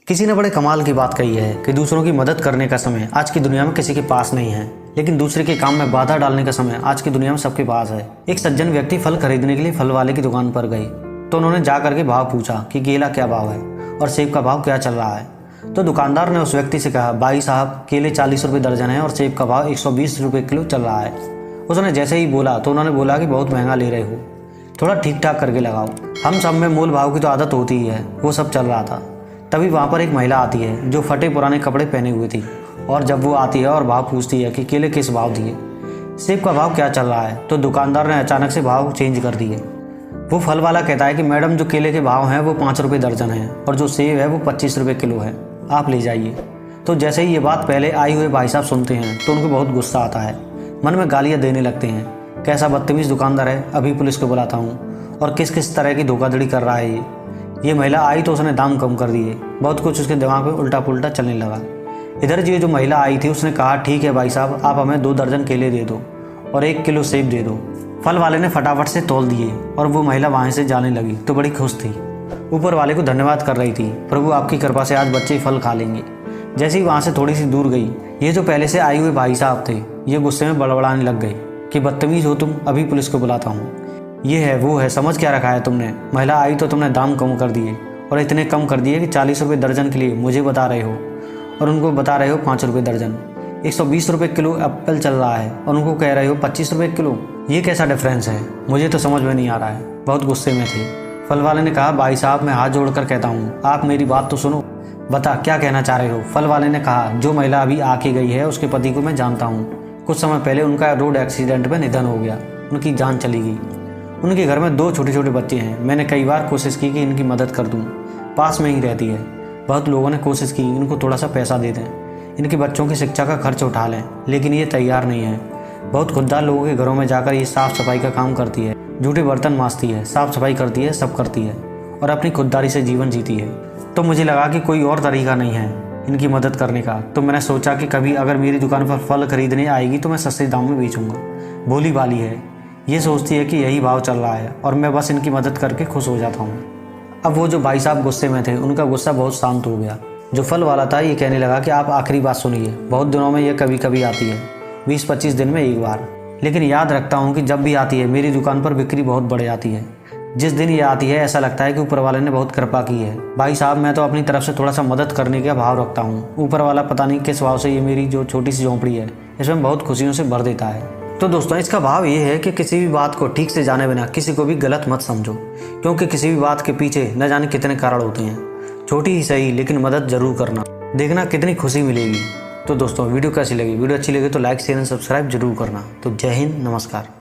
किसी ने बड़े कमाल की बात कही है कि दूसरों की मदद करने का समय आज की दुनिया में किसी के पास नहीं है, लेकिन दूसरे के काम में बाधा डालने का समय आज की दुनिया में सबके पास है। एक सज्जन व्यक्ति फल खरीदने के लिए फल वाले की दुकान पर गए तो उन्होंने जाकर के भाव पूछा कि केला क्या भाव है और सेब का भाव क्या चल रहा है। तो दुकानदार ने उस व्यक्ति से कहा, भाई साहब केले 40 रुपये दर्जन है और सेब का भाव 120 रुपये किलो चल रहा है। उसने जैसे ही बोला तो उन्होंने बोला कि बहुत महंगा ले रहे हो, थोड़ा ठीक ठाक करके लगाओ। हम सब में मोल भाव की तो आदत होती ही है, वो सब चल रहा था। तभी वहाँ पर एक महिला आती है जो फटे पुराने कपड़े पहने हुए थी, और जब वो आती है और भाव पूछती है कि केले किस भाव दिए, सेब का भाव क्या चल रहा है, तो दुकानदार ने अचानक से भाव चेंज कर दिए। वो फल वाला कहता है कि मैडम जो केले के भाव हैं वो 5 रुपये दर्जन है और जो सेब है वो 25 रुपये किलो है, आप ले जाइए। तो जैसे ही ये बात पहले आए हुए भाई साहब सुनते हैं तो उनको बहुत गुस्सा आता है, मन में गालियाँ देने लगते हैं। कैसा बदतमीज़ दुकानदार है, अभी पुलिस को बुलाता हूँ। और किस किस तरह की धोखाधड़ी कर रहा है ये महिला आई तो उसने दाम कम कर दिए। बहुत कुछ उसके दिमाग में उल्टा पुल्टा चलने लगा। इधर जी जो महिला आई थी उसने कहा, ठीक है भाई साहब, आप हमें 2 दर्जन केले दे दो और 1 किलो सेब दे दो। फल वाले ने फटाफट से तोल दिए और वो महिला वहाँ से जाने लगी तो बड़ी खुश थी, ऊपर वाले को धन्यवाद कर रही थी, प्रभु आपकी कृपा से आज बच्चे फल खा लेंगे। जैसे ही वहाँ से थोड़ी सी दूर गई, ये जो पहले से आए हुए भाई साहब थे ये गुस्से में बड़बड़ाने लग गए कि बदतमीज़ हो तुम, अभी पुलिस को बुलाता हूँ, ये है वो है, समझ क्या रखा है तुमने। महिला आई तो तुमने दाम कम कर दिए और इतने कम कर दिए कि 40 रुपये दर्जन के लिए मुझे बता रहे हो और उनको बता रहे हो 5 रुपये दर्जन। 120 रुपये किलो एप्पल चल रहा है और उनको कह रहे हो 25 रुपये किलो। ये कैसा डिफरेंस है, मुझे तो समझ में नहीं आ रहा है। बहुत गुस्से में थे। फल वाले ने कहा, भाई साहब मैं हाथ जोड़कर कहता हूँ आप मेरी बात तो सुनो, बता क्या कहना चाह रहे हो। फल वाले ने कहा, जो महिला अभी आके गई है उसके पति को मैं जानता हूँ। कुछ समय पहले उनका रोड एक्सीडेंट में निधन हो गया, उनकी जान चली गई। उनके घर में 2 छोटे छोटे बच्चे हैं। मैंने कई बार कोशिश की कि इनकी मदद कर दूं, पास में ही रहती है। बहुत लोगों ने कोशिश की इनको थोड़ा सा पैसा दे दें, इनके बच्चों की शिक्षा का खर्च उठा लें, लेकिन ये तैयार नहीं है। बहुत खुददार लोगों के घरों में जाकर ये साफ़ सफाई का काम करती है, जूठे बर्तन मांजती है, साफ़ सफाई करती है, सब करती है और अपनी खुददारी से जीवन जीती है। तो मुझे लगा कि कोई और तरीका नहीं है इनकी मदद करने का, तो मैंने सोचा कि कभी अगर मेरी दुकान पर फल खरीदने आएगी तो मैं सस्ते दाम में बेचूंगा। भोली भाली है, ये सोचती है कि यही भाव चल रहा है और मैं बस इनकी मदद करके खुश हो जाता हूँ। अब वो जो भाई साहब गुस्से में थे उनका गुस्सा बहुत शांत हो गया। जो फल वाला था ये कहने लगा कि आप आखिरी बात सुनिए, बहुत दिनों में ये कभी कभी आती है, 20-25 दिन में एक बार, लेकिन याद रखता हूँ कि जब भी आती है मेरी दुकान पर बिक्री बहुत बढ़ जाती है। जिस दिन ये आती है ऐसा लगता है कि ऊपर वाले ने बहुत कृपा की है। भाई साहब मैं तो अपनी तरफ से थोड़ा सा मदद करने का भाव रखता हूँ, ऊपर वाला पता नहीं किस भाव से ये मेरी जो छोटी सी झोंपड़ी है इसमें बहुत खुशियों से भर देता है। तो दोस्तों इसका भाव ये है कि किसी भी बात को ठीक से जाने बिना किसी को भी गलत मत समझो, क्योंकि किसी भी बात के पीछे न जाने कितने कारण होते हैं। छोटी ही सही लेकिन मदद जरूर करना, देखना कितनी खुशी मिलेगी। तो दोस्तों वीडियो कैसी लगी, वीडियो अच्छी लगी तो लाइक शेयर एंड सब्सक्राइब जरूर करना। तो जय हिंद, नमस्कार।